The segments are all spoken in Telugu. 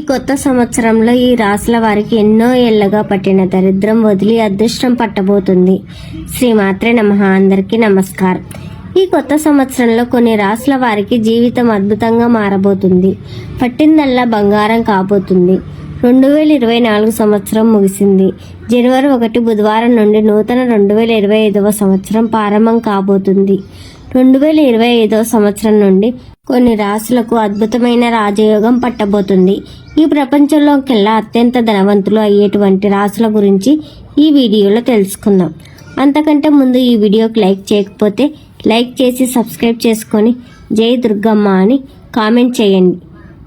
కొత్త సంవత్సరంలో ఈ రాశుల వారికి ఎన్నో ఏళ్లుగా పట్టిన దరిద్రం వదిలి అదృష్టం పట్టబోతుంది. శ్రీమాత్రే నమః. అందరికీ నమస్కారం. ఈ కొత్త సంవత్సరంలో కొన్ని రాశుల వారికి జీవితం అద్భుతంగా మారబోతుంది. పట్టిందల్లా బంగారం కాబోతుంది. 2024 సంవత్సరం ముగిసింది. జనవరి 1 బుధవారం నుండి నూతన 2025వ సంవత్సరం ప్రారంభం కాబోతుంది. 2025వ సంవత్సరం నుండి కొన్ని రాశులకు అద్భుతమైన రాజయోగం పట్టబోతుంది. ఈ ప్రపంచంలోకెల్లా అత్యంత ధనవంతులు అయ్యేటువంటి రాశుల గురించి ఈ వీడియోలో తెలుసుకుందాం. అంతకంటే ముందు ఈ వీడియోకి లైక్ చేయకపోతే లైక్ చేసి సబ్స్క్రైబ్ చేసుకొని జై దుర్గమ్మ అని కామెంట్ చేయండి.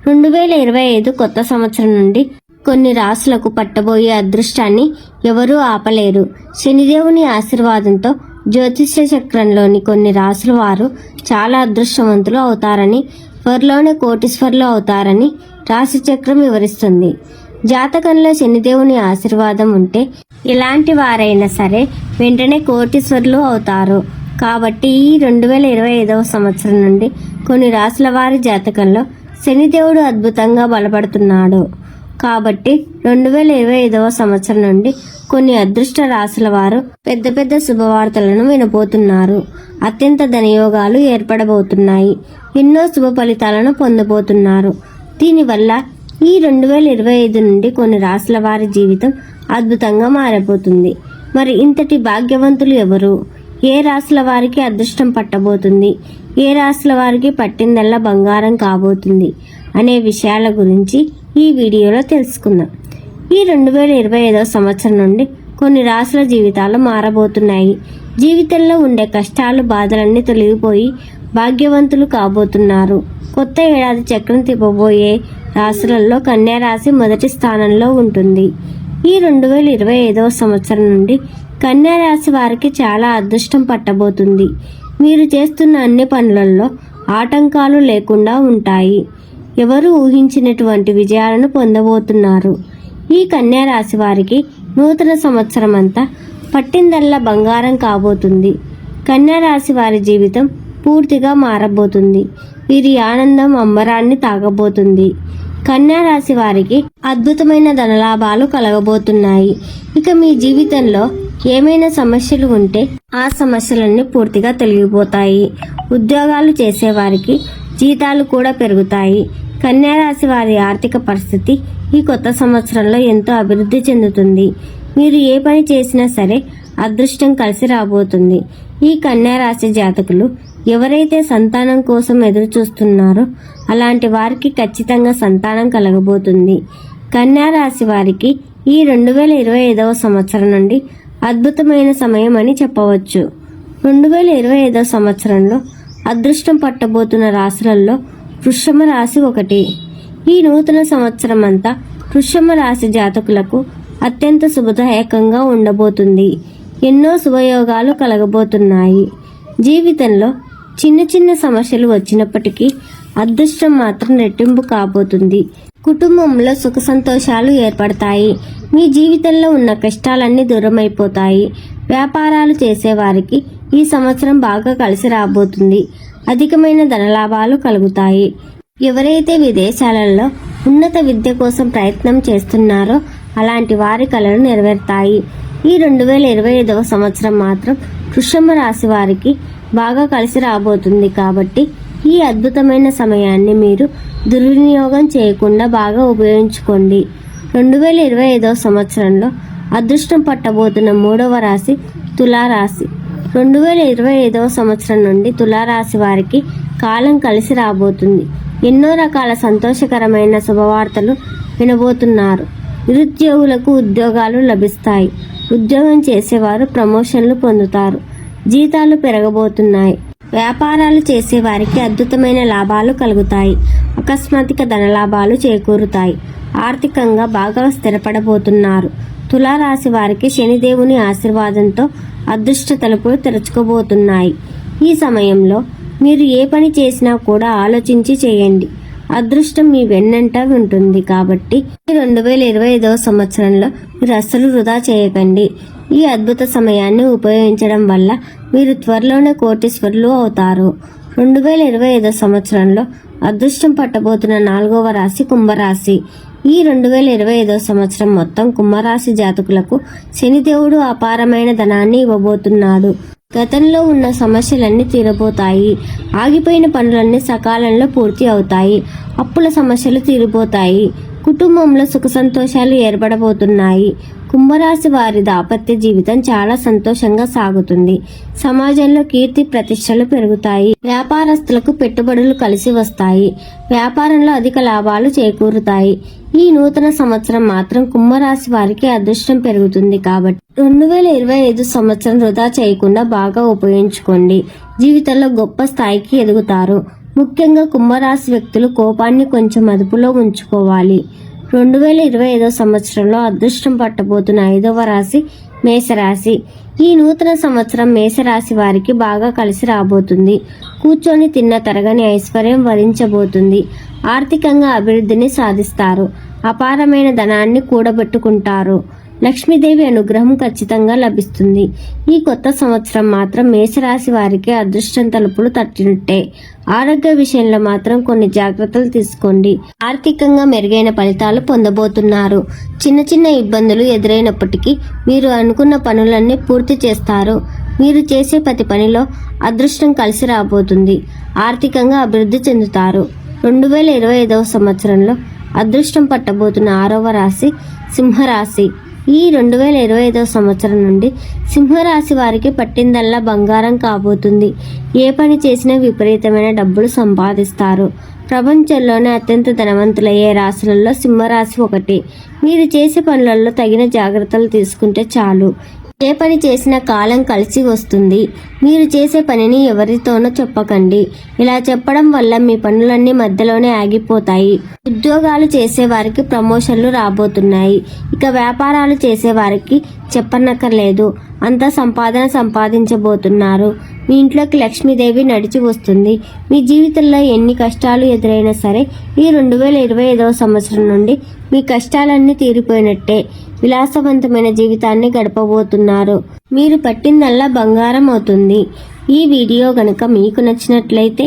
2025 కొత్త సంవత్సరం నుండి కొన్ని రాశులకు పట్టబోయే అదృష్టాన్ని ఎవరూ ఆపలేరు. శనిదేవుని ఆశీర్వాదంతో జ్యోతిష్య చక్రంలోని కొన్ని రాశుల వారు చాలా అదృష్టవంతులు అవుతారని, త్వరలోనే కోటీశ్వరులు అవుతారని రాశి చక్రం వివరిస్తుంది. జాతకంలో శనిదేవుని ఆశీర్వాదం ఉంటే ఎలాంటి వారైనా సరే వెంటనే కోటీశ్వరులు అవుతారు. కాబట్టి ఈ 2025వ సంవత్సరం నుండి కొన్ని రాశుల వారి జాతకంలో శనిదేవుడు అద్భుతంగా బలపడుతున్నాడు. కాబట్టి 2025వ సంవత్సరం నుండి కొన్ని అదృష్ట రాశుల వారు పెద్ద పెద్ద శుభవార్తలను వినబోతున్నారు. అత్యంత ధనయోగాలు ఏర్పడబోతున్నాయి. ఎన్నో శుభ ఫలితాలను పొందబోతున్నారు. దీనివల్ల ఈ 2025 నుండి కొన్ని రాశుల వారి జీవితం అద్భుతంగా మారబోతుంది. మరి ఇంతటి భాగ్యవంతులు ఎవరు? ఏ రాశుల వారికి అదృష్టం పట్టబోతుంది? ఏ రాశుల వారికి పట్టిందల్లా బంగారం కాబోతుంది అనే విషయాల గురించి ఈ వీడియోలో తెలుసుకుందాం. ఈ 2025వ సంవత్సరం నుండి కొన్ని రాశుల జీవితాలు మారబోతున్నాయి. జీవితంలో ఉండే కష్టాలు, బాధలన్నీ తొలగిపోయి భాగ్యవంతులు కాబోతున్నారు. కొత్త ఏడాది చక్రం తిప్పబోయే రాశులలో కన్యా రాశి మొదటి స్థానంలో ఉంటుంది. ఈ 2025వ సంవత్సరం నుండి కన్యా రాశి వారికి చాలా అదృష్టం పట్టబోతుంది. మీరు చేస్తున్న అన్ని పనులలో ఆటంకాలు లేకుండా ఉంటాయి. ఎవరు ఊహించినటువంటి విజయాలను పొందబోతున్నారు. ఈ కన్యా రాశి వారికి నూతన సంవత్సరం అంతా పట్టిందల్లా బంగారం కాబోతుంది. కన్యా రాశి వారి జీవితం పూర్తిగా మారబోతుంది. వీరి ఆనందం అంబరాన్ని తాగబోతుంది. కన్యా రాశి వారికి అద్భుతమైన ధనలాభాలు కలగబోతున్నాయి. ఇక మీ జీవితంలో ఏమైనా సమస్యలు ఉంటే ఆ సమస్యలన్నీ పూర్తిగా తొలగిపోతాయి. ఉద్యోగాలు చేసేవారికి జీతాలు కూడా పెరుగుతాయి. కన్యా రాశి వారి ఆర్థిక పరిస్థితి ఈ కొత్త సంవత్సరంలో ఎంతో అభివృద్ధి చెందుతుంది. మీరు ఏ పని చేసినా సరే అదృష్టం కలిసి రాబోతుంది. ఈ కన్యా రాశి జాతకులు ఎవరైతే సంతానం కోసం ఎదురు చూస్తున్నారో అలాంటి వారికి ఖచ్చితంగా సంతానం కలగబోతుంది. కన్యా రాశి వారికి ఈ 2025వ సంవత్సరం నుండి అద్భుతమైన సమయం అని చెప్పవచ్చు. 2025వ సంవత్సరంలో అదృష్టం పట్టబోతున్న రాశులలో వృషభ రాశి ఒకటి. ఈ నూతన సంవత్సరం అంతా వృషభ రాశి జాతకులకు అత్యంత శుభదాయకంగా ఉండబోతుంది. ఎన్నో శుభయోగాలు కలగబోతున్నాయి. జీవితంలో చిన్న చిన్న సమస్యలు వచ్చినప్పటికీ అదృష్టం మాత్రం రెట్టింపు కాబోతుంది. కుటుంబంలో సుఖ సంతోషాలు ఏర్పడతాయి. మీ జీవితంలో ఉన్న కష్టాలన్నీ దూరమైపోతాయి. వ్యాపారాలు చేసేవారికి ఈ సంవత్సరం బాగా కలిసి రాబోతుంది. అధికమైన ధనలాభాలు కలుగుతాయి. ఎవరైతే విదేశాలలో ఉన్నత విద్య కోసం ప్రయత్నం చేస్తున్నారో అలాంటి వారి కలలు నెరవేరుతాయి. ఈ 2025వ సంవత్సరం మాత్రం వృషభ రాశి వారికి బాగా కలిసి రాబోతుంది. కాబట్టి ఈ అద్భుతమైన సమయాన్ని మీరు దుర్వినియోగం చేయకుండా బాగా ఉపయోగించుకోండి. 2025వ సంవత్సరంలో అదృష్టం పట్టబోతున్న మూడవ రాశి తులారాశి. 2025వ సంవత్సరం నుండి తులారాశి వారికి కాలం కలిసి రాబోతుంది. ఎన్నో రకాల సంతోషకరమైన శుభవార్తలు వినబోతున్నారు. నిరుద్యోగులకు ఉద్యోగాలు లభిస్తాయి. ఉద్యోగం చేసేవారు ప్రమోషన్లు పొందుతారు. జీతాలు పెరగబోతున్నాయి. వ్యాపారాలు చేసేవారికి అద్భుతమైన లాభాలు కలుగుతాయి. అకస్మాత్తుగా ధనలాభాలు చేకూరుతాయి. ఆర్థికంగా బాగా స్థిరపడబోతున్నారు. తులారాశి వారికి శనిదేవుని ఆశీర్వాదంతో అదృష్ట తలుపులు తెరుచుకోబోతున్నాయి. ఈ సమయంలో మీరు ఏ పని చేసినా కూడా ఆలోచించి చేయండి. అదృష్టం మీ వెన్నంట ఉంటుంది. కాబట్టి 2025వ సంవత్సరంలో మీరు అస్సలు వృధా చేయకండి. ఈ అద్భుత సమయాన్ని ఉపయోగించడం వల్ల మీరు త్వరలోనే కోటీశ్వరులు అవుతారు. 2025 సంవత్సరంలో అదృష్టం పట్టబోతున్న 4వ రాశి కుంభరాశి. ఈ 2025 సంవత్సరం మొత్తం కుంభరాశి జాతకులకు శనిదేవుడు అపారమైన ధనాన్ని ఇవ్వబోతున్నాడు. గతంలో ఉన్న సమస్యలన్నీ తీరబోతాయి. ఆగిపోయిన పనులన్నీ సకాలంలో పూర్తి అవుతాయి. అప్పుల సమస్యలు తీరిపోతాయి. కుటుంబంలో సుఖ సంతోషాలు ఏర్పడబోతున్నాయి. కుంభరాశి వారి దాంపత్య జీవితం చాలా సంతోషంగా సాగుతుంది. సమాజంలో కీర్తి ప్రతిష్టలు పెరుగుతాయి. వ్యాపారస్తులకు పెట్టుబడులు కలిసి వస్తాయి. వ్యాపారంలో అధిక లాభాలు చేకూరుతాయి. ఈ నూతన సంవత్సరం మాత్రం కుంభరాశి వారికి అదృష్టం పెరుగుతుంది కాబట్టి 2025 సంవత్సరం వృధా చేయకుండా బాగా ఉపయోగించుకోండి. జీవితంలో గొప్ప స్థాయికి ఎదుగుతారు. ముఖ్యంగా కుంభరాశి వ్యక్తులు కోపాన్ని కొంచెం అదుపులో ఉంచుకోవాలి. 2025 సంవత్సరంలో అదృష్టం పట్టబోతున్న 5వ రాశి మేషరాశి. ఈ నూతన సంవత్సరం మేషరాశి వారికి బాగా కలిసి రాబోతుంది. కూర్చొని తిన్న తరగని ఐశ్వర్యం వరించబోతుంది. ఆర్థికంగా అభివృద్ధిని సాధిస్తారు. అపారమైన ధనాన్ని కూడబెట్టుకుంటారు. లక్ష్మీదేవి అనుగ్రహం ఖచ్చితంగా లభిస్తుంది. ఈ కొత్త సంవత్సరం మాత్రం మేషరాశి వారికి అదృష్టం తలుపులు తట్టినట్టే. ఆరోగ్య విషయంలో మాత్రం కొన్ని జాగ్రత్తలు తీసుకోండి. ఆర్థికంగా మెరుగైన ఫలితాలు పొందబోతున్నారు. చిన్న చిన్న ఇబ్బందులు ఎదురైనప్పటికీ మీరు అనుకున్న పనులన్నీ పూర్తి చేస్తారు. మీరు చేసే ప్రతి పనిలో అదృష్టం కలిసి రాబోతుంది. ఆర్థికంగా అభివృద్ధి చెందుతారు. 2025 సంవత్సరంలో అదృష్టం పట్టబోతున్న 6వ రాశి సింహరాశి. ఈ 2025 సంవత్సరం నుండి సింహరాశి వారికి పట్టిందల్లా బంగారం కాబోతుంది. ఏ పని చేసినా విపరీతమైన డబ్బులు సంపాదిస్తారు. ప్రపంచంలోనే అత్యంత ధనవంతులయ్యే రాశులలో సింహరాశి ఒకటి. మీరు చేసే పనులలో తగిన జాగ్రత్తలు తీసుకుంటే చాలు. ఏ పని చేసినా కాలం కలిసి వస్తుంది. మీరు చేసే పనిని ఎవరితోనో చెప్పకండి. ఇలా చెప్పడం వల్ల మీ పనులన్నీ మధ్యలోనే ఆగిపోతాయి. ఉద్యోగాలు చేసేవారికి ప్రమోషన్లు రాబోతున్నాయి. ఇక వ్యాపారాలు చేసేవారికి చెప్పనక్కర్లేదు. అంత సంపాదన సంపాదించబోతున్నారు. మీ ఇంట్లోకి లక్ష్మీదేవి నడిచి వస్తుంది. మీ జీవితంలో ఎన్ని కష్టాలు ఎదురైనా సరే ఈ 2025 సంవత్సరం నుండి మీ కష్టాలన్నీ తీరిపోయినట్టే. విలాసవంతమైన జీవితాన్ని గడపబోతున్నారు. మీరు పట్టిందల్లా బంగారం అవుతుంది. ఈ వీడియో గనుక మీకు నచ్చినట్లయితే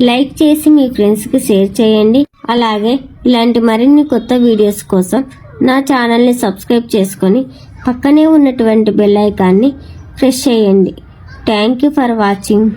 లైక్ చేసి మీ ఫ్రెండ్స్కి షేర్ చేయండి. అలాగే ఇలాంటి మరిన్ని కొత్త వీడియోస్ కోసం నా ఛానల్ని సబ్స్క్రైబ్ చేసుకొని పక్కనే ఉన్నటువంటి బెల్ ఐకాన్ని ప్రెస్ చేయండి. Thank you for watching.